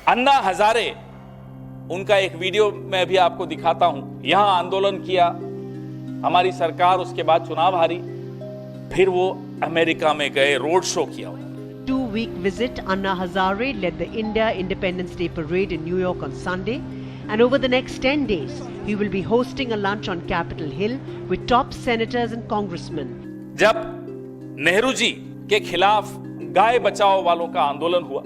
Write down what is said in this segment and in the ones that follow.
अन्ना हजारे, उनका एक वीडियो मैं भी आपको दिखाता हूं। यहां आंदोलन किया, हमारी सरकार उसके बाद चुनाव हारी, फिर वो अमेरिका में गए, रोड शो किया। 2-week visit, Anna Hazare led the India Independence Day parade in New York on Sunday, and over the next 10 days, he will be hosting a lunch on Capitol Hill with top senators and congressmen. जब नेहरू जी के खिलाफ गाय बचाओ वालों का आंदोलन हुआ,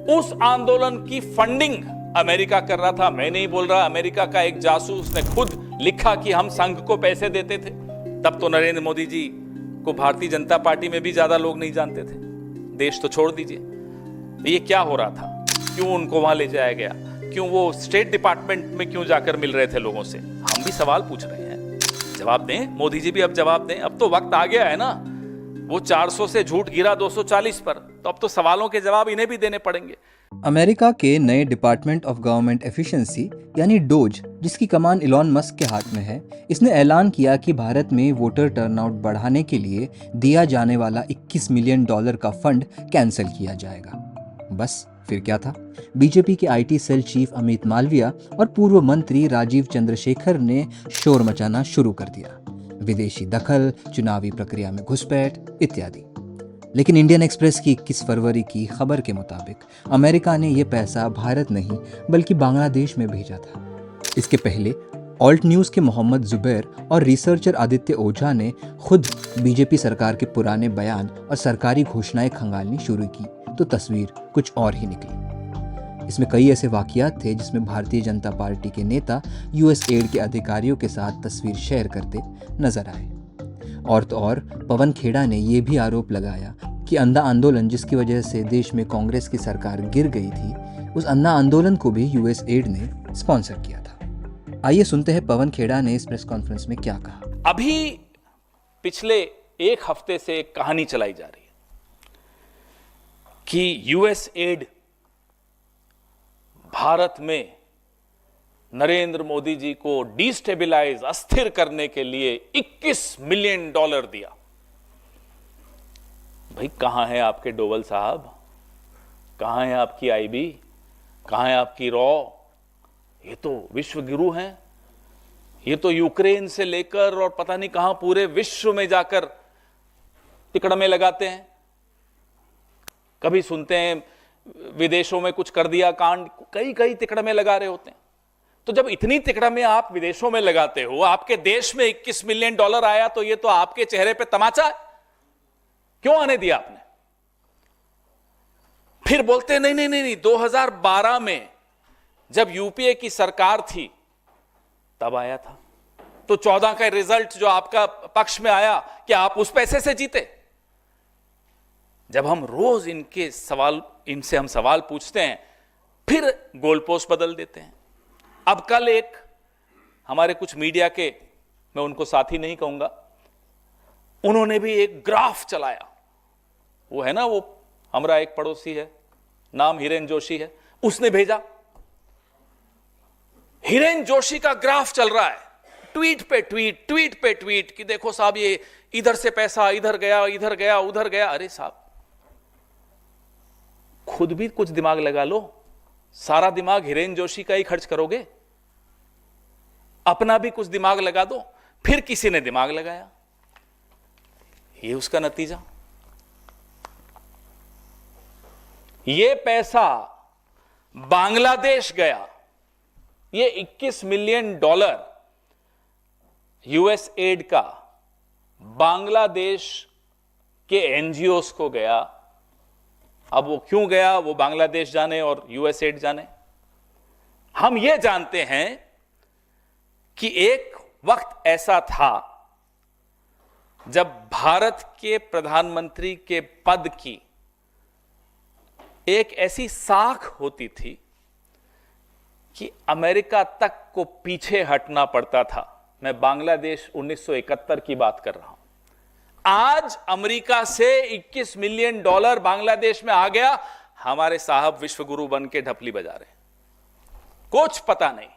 उस आंदोलन की फंडिंग अमेरिका कर रहा था। मैं नहीं बोल रहा, अमेरिका का एक जासूस ने खुद लिखा कि हम संघ को पैसे देते थे। तब तो नरेंद्र मोदी जी को भारतीय जनता पार्टी में भी ज्यादा लोग नहीं जानते थे, देश तो छोड़ दीजिए। ये क्या हो रहा था, क्यों उनको वहां ले जाया गया, क्यों वो स्टेट डिपार्टमेंट में क्यों जाकर मिल रहे थे लोगों से? हम भी सवाल पूछ रहे हैं, जवाब दें मोदी जी भी, अब जवाब दें। अब तो वक्त आ गया है ना, वो 400 से झूठ गिरा 240 पर, तो अब तो सवालों के जवाब इन्हें भी देने पड़ेंगे। अमेरिका के नए डिपार्टमेंट ऑफ गवर्नमेंट एफिशिएंसी यानी डोज, जिसकी कमान इलॉन मस्क के हाथ में है, इसने ऐलान किया कि भारत में वोटर टर्नआउट बढ़ाने के लिए दिया जाने वाला $21 मिलियन का फंड कैंसिल किया जाएगा। बस फिर क्या था, बीजेपी के IT cell chief Amit Malviya और पूर्व मंत्री राजीव चंद्रशेखर ने शोर मचाना शुरू कर दिया, विदेशी दखल, चुनावी प्रक्रिया में घुसपैठ इत्यादि। लेकिन इंडियन एक्सप्रेस की 21 फरवरी की खबर के मुताबिक अमेरिका ने यह पैसा भारत नहीं बल्कि बांग्लादेश में भेजा था। इसके पहले ऑल्ट न्यूज़ के मोहम्मद जुबैर और रिसर्चर आदित्य ओझा ने खुद बीजेपी सरकार के पुराने बयान और सरकारी घोषणाएं खंगालनी शुरू की, तो तस्वीर कुछ और ही निकली। इसमें कई ऐसे वाकयात थे जिसमें भारतीय जनता पार्टी के नेता यूएस एड के अधिकारियों के साथ तस्वीर शेयर करते नजर आए। और तो और पवन खेड़ा ने यह भी आरोप लगाया कि अंधा आंदोलन जिसकी वजह से देश में कांग्रेस की सरकार गिर गई थी, उस अंधा आंदोलन को भी यूएस एड ने स्पॉन्सर किया था। आइए सुनते हैं पवन खेड़ा ने इस प्रेस कॉन्फ्रेंस में क्या कहा। अभी पिछले एक हफ्ते से एक कहानी चलाई जा रही है कि यूएस एड भारत में नरेंद्र मोदी जी को डिस्टेबलाइज, अस्थिर करने के लिए $21 मिलियन दिया। भाई कहां है आपके डोवल साहब, कहां है आपकी आईबी, कहां है आपकी रॉ? ये तो विश्व गुरु हैं, ये तो यूक्रेन से लेकर और पता नहीं कहां पूरे विश्व में जाकर तिकड़मे लगाते हैं। कभी सुनते हैं विदेशों में कुछ कर दिया कांड, कई कई तिकड़मे लगा रहे होते हैं। तो जब इतनी तिकड़मे आप विदेशों में लगाते हो, आपके देश में $21 मिलियन आया, तो ये तो आपके चेहरे पे तमाचा है। क्यों आने दिया आपने? फिर बोलते नहीं नहीं नहीं नहीं, 2012 में जब यूपीए की सरकार थी तब आया था, तो 14 का रिजल्ट जो आपका पक्ष में आया, क्या आप उस पैसे से जीते? जब हम रोज इनसे हम सवाल पूछते हैं, फिर गोल पोस्ट बदल देते हैं। अब कल एक हमारे कुछ मीडिया के, मैं उनको साथी नहीं कहूंगा, उन्होंने भी एक ग्राफ चलाया। वो है ना, वो हमारा एक पड़ोसी है, नाम हिरेन जोशी है, उसने भेजा। हिरेन जोशी का ग्राफ चल रहा है, ट्वीट पे ट्वीट, ट्वीट पे ट्वीट, कि देखो साहब ये इधर से पैसा इधर गया, इधर गया, उधर गया। अरे साहब, खुद भी कुछ दिमाग लगा लो। सारा दिमाग हिरेन जोशी का ही खर्च करोगे? अपना भी कुछ दिमाग लगा दो। फिर किसी ने दिमाग लगाया, ये उसका नतीजा। ये पैसा बांग्लादेश गया, ये $21 मिलियन यूएस एड का बांग्लादेश के एनजीओस को गया। अब वो क्यों गया, वो बांग्लादेश जाने और यूएस एड जाने। हम ये जानते हैं कि एक वक्त ऐसा था जब भारत के प्रधानमंत्री के पद की एक ऐसी साख होती थी कि अमेरिका तक को पीछे हटना पड़ता था। मैं बांग्लादेश 1971 की बात कर रहा हूं। आज अमेरिका से $21 मिलियन बांग्लादेश में आ गया, हमारे साहब विश्वगुरु बन के ढपली बजा रहे हैं। कुछ पता नहीं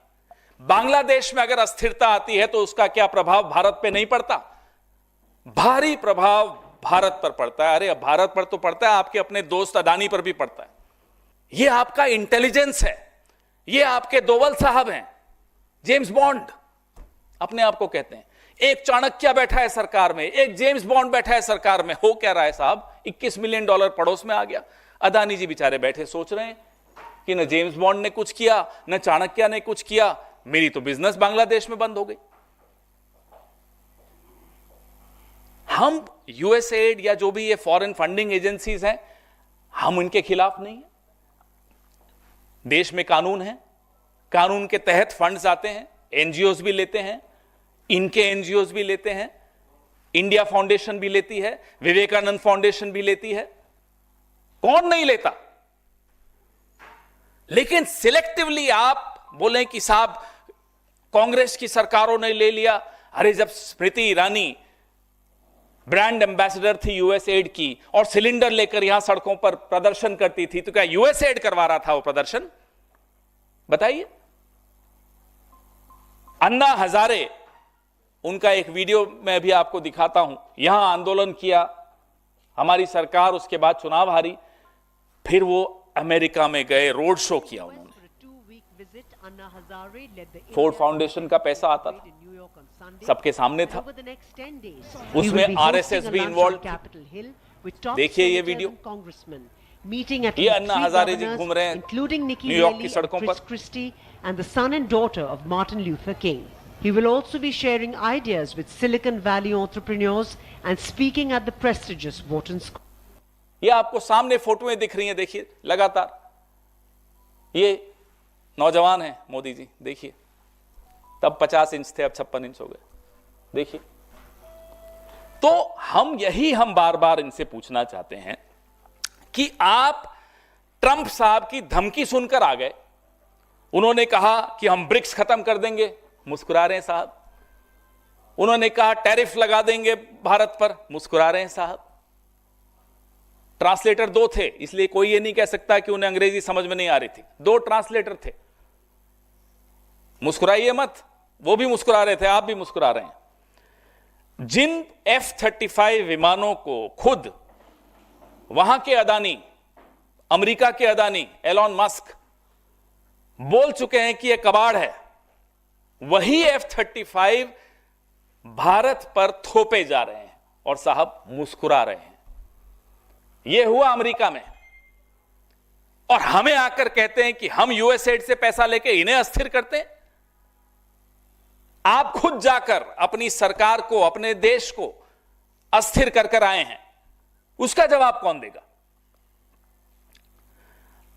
बांग्लादेश में अगर अस्थिरता आती है तो उसका क्या प्रभाव भारत पे नहीं पड़ता? भारी प्रभाव भारत पर पड़ता है। अरे भारत पर तो पड़ता है, आपके अपने दोस्त अडानी पर भी पड़ता है। ये आपका इंटेलिजेंस है, ये आपके दोवल साहब हैं, जेम्स बॉन्ड अपने आप को कहते हैं। एक चाणक्य बैठा है सरकार में, एक जेम्स बॉन्ड बैठा है सरकार में। हो क्या रहा है साहब? $21 मिलियन पड़ोस में आ गया। अदानी जी बेचारे बैठे सोच रहे हैं कि न जेम्स बॉन्ड ने कुछ किया, न चाणक्य ने कुछ किया, मेरी तो बिजनेस बांग्लादेश में बंद हो गई। हम यूएसएड या जो भी ये फॉरेन फंडिंग एजेंसीज हैं, हम इनके खिलाफ नहीं है। देश में कानून है, कानून के तहत फंड्स आते हैं, एनजीओज भी लेते हैं, इनके एनजीओज भी लेते हैं, इंडिया फाउंडेशन भी लेती है, विवेकानंद फाउंडेशन भी लेती है, कौन नहीं लेता। लेकिन सिलेक्टिवली आप बोलें कि साहब कांग्रेस की सरकारों ने ले लिया। अरे जब स्मृति ईरानी ब्रांड एम्बेसडर थी यूएसएड की और सिलेंडर लेकर यहां सड़कों पर प्रदर्शन करती थी, तो क्या यूएसएड करवा रहा था वो प्रदर्शन? बताइए। अन्ना हजारे, उनका एक वीडियो मैं भी आपको दिखाता हूं। यहां आंदोलन किया हमारी सरकार, उसके बाद चुनाव हारी, फिर वो अमेरिका में गए, रोड शो किया उन्होंने। फोर्ड फाउंडेशन का पैसा आता था, सबके सामने था, उसमें आरएसएस भी इन्वॉल्व। देखिए ये वीडियो, ये अन्ना हजारे जी घूम रहे हैं न्यूयॉर्क की सड़कों पर। And the son and daughter of Martin Luther King. He will also be sharing ideas with Silicon Valley entrepreneurs and speaking at the prestigious Wharton School. ये आपको सामने फोटोएं दिख रही हैं, देखिए लगातार। ये नौजवान हैं मोदी जी, देखिए, तब 50 इंच थे, अब 56 इंच हो गए, देखिए। तो हम बार बार इनसे पूछना चाहते हैं कि आप ट्रंप साहब की धमकी सुनकर आ गए। उन्होंने कहा कि हम ब्रिक्स खत्म कर देंगे, मुस्कुरा रहे हैं साहब। उन्होंने कहा टैरिफ लगा देंगे भारत पर, मुस्कुरा रहे हैं साहब। ट्रांसलेटर 2 थे, इसलिए कोई ये नहीं कह सकता कि उन्हें अंग्रेजी समझ में नहीं आ रही थी। 2 ट्रांसलेटर थे, मुस्कुराइए मत, वो भी मुस्कुरा रहे थे, आप भी मुस्कुरा रहे हैं। जिन F-35 विमानों को खुद वहां के अदानी, अमेरिका के अदानी एलॉन मस्क बोल चुके हैं कि यह कबाड़ है, वही F-35 भारत पर थोपे जा रहे हैं और साहब मुस्कुरा रहे हैं। यह हुआ अमेरिका में, और हमें आकर कहते हैं कि हम यूएसएड से पैसा लेके इन्हें अस्थिर करते हैं। आप खुद जाकर अपनी सरकार को, अपने देश को अस्थिर कर कर आए हैं, उसका जवाब कौन देगा?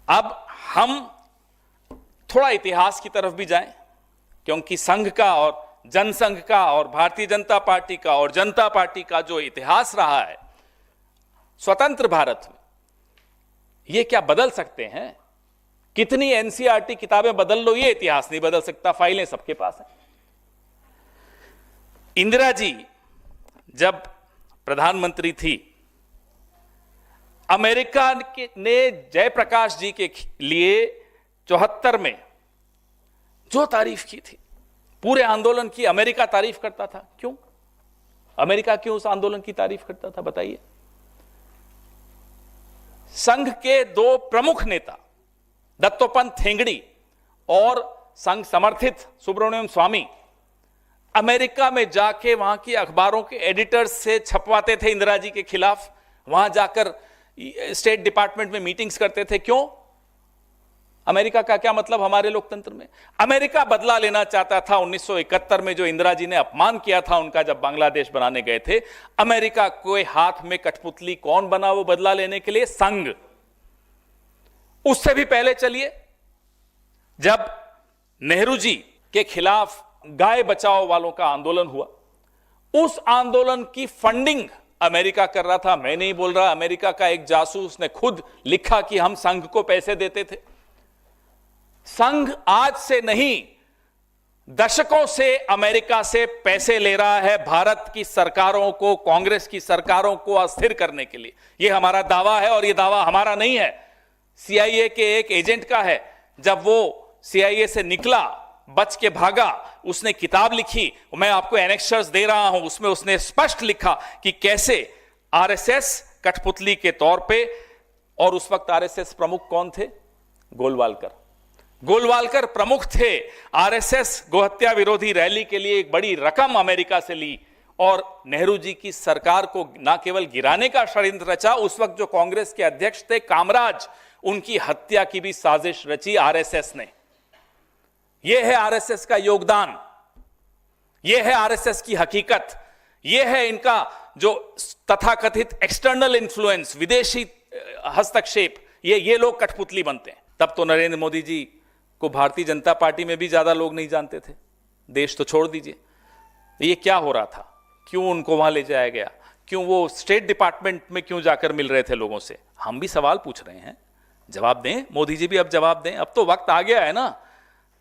अब हम थोड़ा इतिहास की तरफ भी जाएं, क्योंकि संघ का और जनसंघ का और भारतीय जनता पार्टी का और जनता पार्टी का जो इतिहास रहा है स्वतंत्र भारत में, ये क्या बदल सकते हैं? कितनी एनसीईआरटी किताबें बदल लो, ये इतिहास नहीं बदल सकता, फाइलें सबके पास हैं। इंदिरा जी जब प्रधानमंत्री थी, अमेरिका ने जयप्रकाश जी के लिए 74 में जो तारीफ की थी, पूरे आंदोलन की अमेरिका तारीफ करता था। क्यों? अमेरिका क्यों उस आंदोलन की तारीफ करता था, बताइए। संघ के 2 प्रमुख नेता दत्तोपंत ठेंगड़ी और संघ समर्थित सुब्रमण्यम स्वामी अमेरिका में जाके वहां की अखबारों के एडिटर्स से छपवाते थे इंदिरा जी के खिलाफ, वहां जाकर स्टेट डिपार्टमेंट में मीटिंग्स करते थे। क्यों? अमेरिका का क्या मतलब हमारे लोकतंत्र में? अमेरिका बदला लेना चाहता था 1971 में जो इंदिरा जी ने अपमान किया था उनका, जब बांग्लादेश बनाने गए थे। अमेरिका के हाथ में कठपुतली कौन बना वो बदला लेने के लिए? संघ। उससे भी पहले चलिए, जब नेहरू जी के खिलाफ गाय बचाओ वालों का आंदोलन हुआ, उस आंदोलन की फंडिंग अमेरिका कर रहा था। मैं नहीं बोल रहा, अमेरिका का एक जासूस ने खुद लिखा कि हम संघ को पैसे देते थे। संघ आज से नहीं, दशकों से अमेरिका से पैसे ले रहा है भारत की सरकारों को, कांग्रेस की सरकारों को अस्थिर करने के लिए। यह हमारा दावा है, और यह दावा हमारा नहीं है, सीआईए के एक एजेंट का है। जब वो सीआईए से निकला, बच के भागा, उसने किताब लिखी, मैं आपको एनेक्सर्स दे रहा हूं, उसमें उसने स्पष्ट लिखा कि कैसे आरएसएस कठपुतली के तौर पे, और उस वक्त आरएसएस प्रमुख कौन थे? गोलवालकर प्रमुख थे। आरएसएस गोहत्या विरोधी रैली के लिए एक बड़ी रकम अमेरिका से ली और नेहरू जी की सरकार को न केवल गिराने का षड्यंत्र रचा, उस वक्त जो कांग्रेस के अध्यक्ष थे कामराज, उनकी हत्या की भी साजिश रची आरएसएस ने। यह है आरएसएस का योगदान, यह है आरएसएस की हकीकत, यह है इनका जो तथाकथित एक्सटर्नल इन्फ्लुएंस, विदेशी हस्तक्षेप। ये लोग कठपुतली बनते हैं। तब तो नरेंद्र मोदी जी को भारतीय जनता पार्टी में भी ज्यादा लोग नहीं जानते थे, देश तो छोड़ दीजिए। ये क्या हो रहा था, क्यों उनको वहां ले जाया गया, क्यों वो स्टेट डिपार्टमेंट में क्यों जाकर मिल रहे थे लोगों से? हम भी सवाल पूछ रहे हैं, जवाब दें मोदी जी भी, अब जवाब दें। अब तो वक्त आ गया है ना,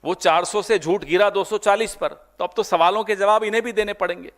वो 400 से झूठ गिरा 240 पर, तो अब तो सवालों के जवाब इन्हें भी देने पड़ेंगे।